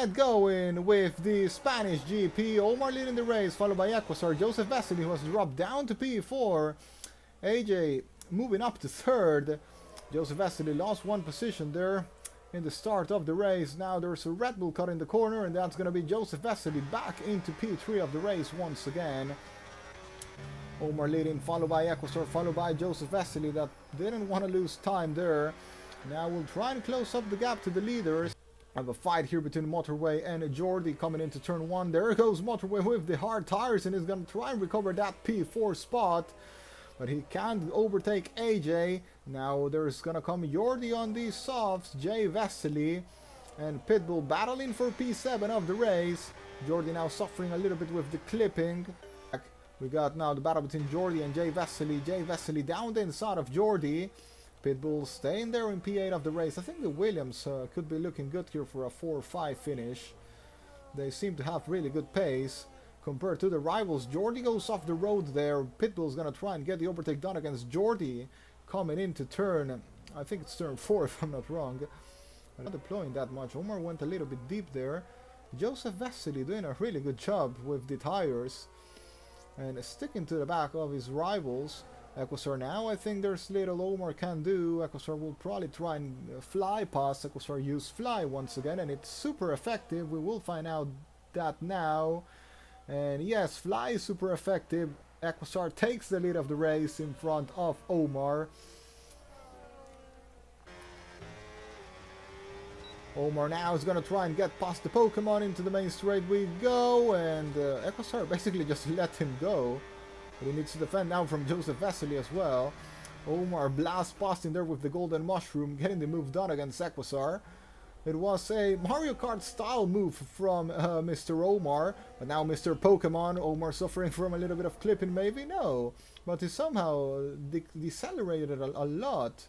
get going with the Spanish GP. Omar leading the race, followed by Equasar. Joseph Vasily was dropped down to P4. AJ moving up to third. Joseph Vasily lost one position there in the start of the race. Now there's a Red Bull cut in the corner, and that's going to be Joseph Vasily back into P3 of the race once again. Omar leading, followed by Equasar, followed by Joseph Vasily, that didn't want to lose time there. Now we'll try and close up the gap to the leaders. I have a fight here between Motorway and Jordi coming into turn 1. There goes Motorway with the hard tires, and he's going to try and recover that P4 spot. But he can't overtake AJ. Now there's going to come Jordi on these softs, Jay Vasily and Pitbull battling for P7 of the race. Jordi now suffering a little bit with the clipping. We got now the battle between Jordi and Jay Vasily. Jay Vasily down the inside of Jordi. Pitbull staying there in P8 of the race. I think the Williams could be looking good here for a 4-5 finish. They seem to have really good pace compared to the rivals. Jordi goes off the road there. Pitbull's gonna try and get the overtake done against Jordi coming into turn, I think it's turn 4 if I'm not wrong. Not deploying that much. Omar went a little bit deep there. Joseph Vasily doing a really good job with the tires and sticking to the back of his rivals. Equasar now, I think there's little Omar can do. Equasar will probably try and fly past. Equasar use fly once again, and it's super effective. We will find out that now. And yes, fly is super effective. Equasar takes the lead of the race in front of Omar. Omar now is going to try and get past the Pokemon. Into the main straight we go, and Equasar basically just let him go. But he needs to defend now from Joseph Vasily as well. Omar blasts past him there with the Golden Mushroom, getting the move done against Equasar. It was a Mario Kart style move from Mr. Omar, but now Mr. Pokemon, Omar suffering from a little bit of clipping maybe? No, but he somehow decelerated a lot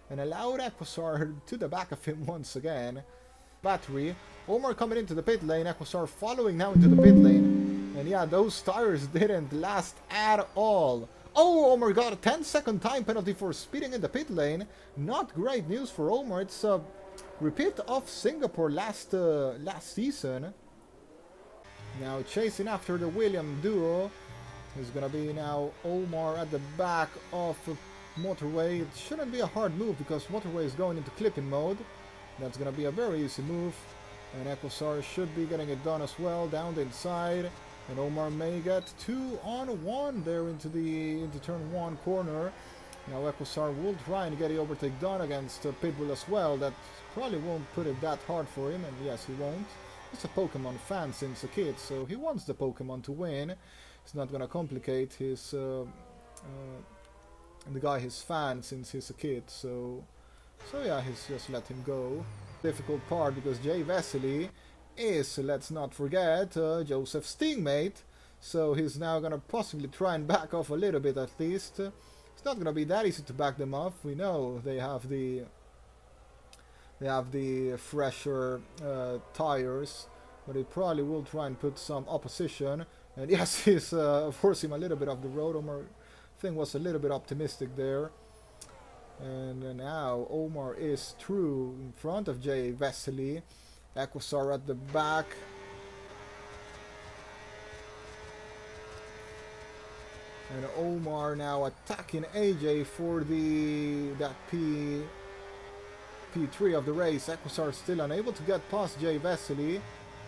and allowed Equasar to the back of him once again. Battery, Omar coming into the pit lane, Equasar following now into the pit lane. And yeah, those tires didn't last at all. Oh, Omar got a 10-second time penalty for speeding in the pit lane. Not great news for Omar. It's a repeat of Singapore last season. Now chasing after the William duo. There's gonna be now Omar at the back of Motorway. It shouldn't be a hard move because Motorway is going into clipping mode. That's gonna be a very easy move. And Equasar should be getting it done as well, down the inside. And Omar may get 2-on-1 there into turn 1 corner. Now Equasar will try and get the overtake done against Pitbull as well. That probably won't put it that hard for him, and yes, he won't. He's a Pokemon fan since a kid, so he wants the Pokemon to win. It's not gonna complicate his the guy his fan since he's a kid, so yeah, he's just let him go. Difficult part because Jay Vasily is, let's not forget, Joseph's teammate, so he's now gonna possibly try and back off a little bit at least. It's not gonna be that easy to back them off. We know they have the fresher tires, but he probably will try and put some opposition. And yes, he's forcing a little bit off the road. Omar, I think, was a little bit optimistic there. And now Omar is through in front of Jay Vasily. Equasar at the back. And Omar now attacking AJ for that P3 of the race. Equasar still unable to get past Jay Vasily.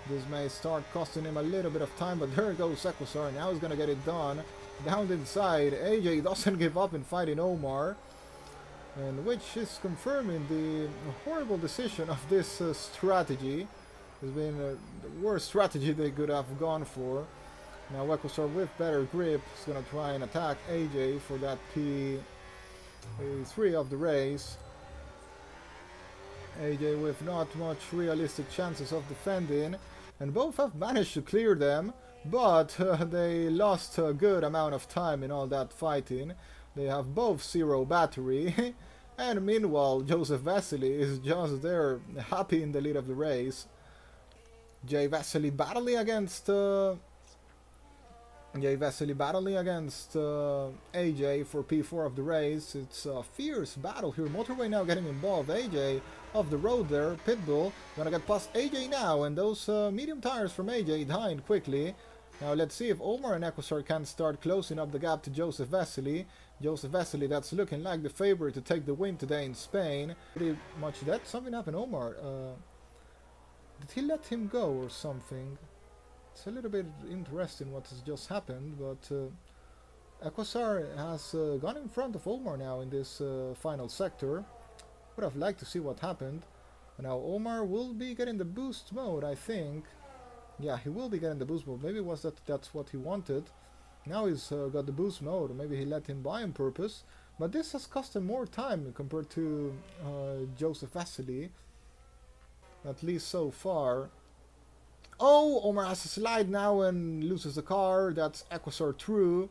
This may start costing him a little bit of time, but there goes Equasar. Now he's gonna get it done. Down the inside, AJ doesn't give up in fighting Omar. And which is confirming the horrible decision of this strategy. It's been the worst strategy they could have gone for. Now Equasar with better grip is going to try and attack AJ for that P3 of the race. AJ with not much realistic chances of defending, and both have managed to clear them, but they lost a good amount of time in all that fighting. They have both 0 battery, and meanwhile Joseph Vasily is just there, happy in the lead of the race. Jay Vasily battling against Jay Vesely battling against AJ for P4 of the race. It's a fierce battle here. Motorway now getting involved. AJ off the road there. Pitbull gonna get past AJ now, and those medium tires from AJ dying quickly. Now let's see if Omar and Equisar can start closing up the gap to Joseph Vesely. Joseph Vesely, that's looking like the favorite to take the win today in Spain. Pretty much that. Something happened, Omar. Did he let him go or something? It's a little bit interesting what has just happened, but Equisar has gone in front of Omar now in this final sector. Would have liked to see what happened. And now Omar will be getting the boost mode, I think. Yeah, he will be getting the boost mode. Maybe it was that's what he wanted. Now he's got the boost mode, or maybe he let him buy on purpose. But this has cost him more time compared to Joseph Vesely, at least so far. Oh, Omar has to slide now and loses the car. That's Equisar true.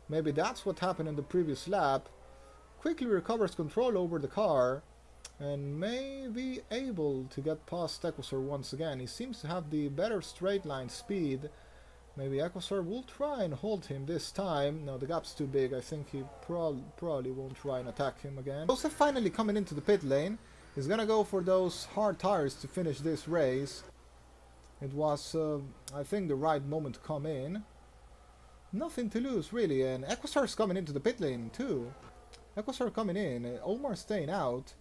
Maybe that's what happened in the previous lap. Quickly recovers control over the car and may be able to get past Equisar once again. He seems to have the better straight line speed. Maybe Equisar will try and hold him this time. No, the gap's too big. I think he probably won't try and attack him again. Joseph finally coming into the pit lane. He's gonna go for those hard tires to finish this race. It was, I think, the right moment to come in. Nothing to lose, really. And Equisar's coming into the pit lane, too. Equisar coming in. Omar staying out.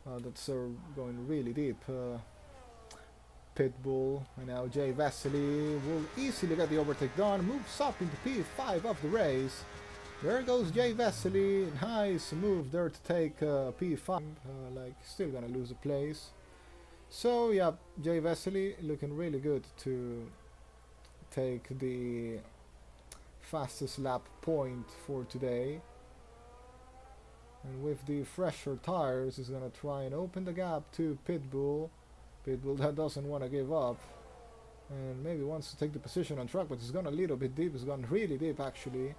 That's going really deep. Pitbull. And now Jay Vesely will easily get the overtake done. Moves up into P5 of the race. There goes Jay Vesely. Nice move there to take P5. Still gonna lose a place. So yeah, Jay Vesely looking really good to take the fastest lap point for today. And with the fresher tires, he's gonna try and open the gap to Pitbull. Pitbull that doesn't want to give up. And maybe wants to take the position on track, but he's gone a little bit deep. He's gone really deep actually.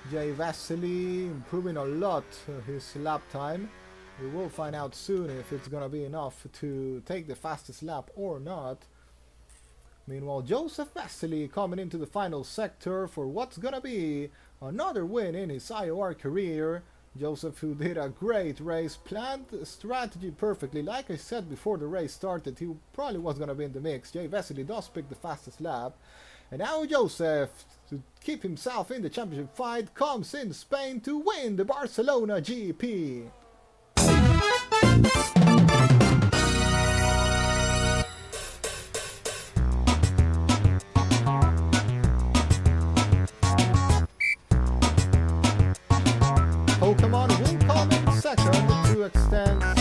Jay Vesely improving a lot his lap time. We will find out soon if it's gonna be enough to take the fastest lap or not. Meanwhile, Joseph Vesely coming into the final sector for what's gonna be another win in his IOR career. Joseph, who did a great race, planned the strategy perfectly. Like I said before the race started, he probably was gonna be in the mix. Jay Vesely does pick the fastest lap. And now Joseph, to keep himself in the championship fight, comes in Spain to win the Barcelona GP. Pokemon will come in second to extend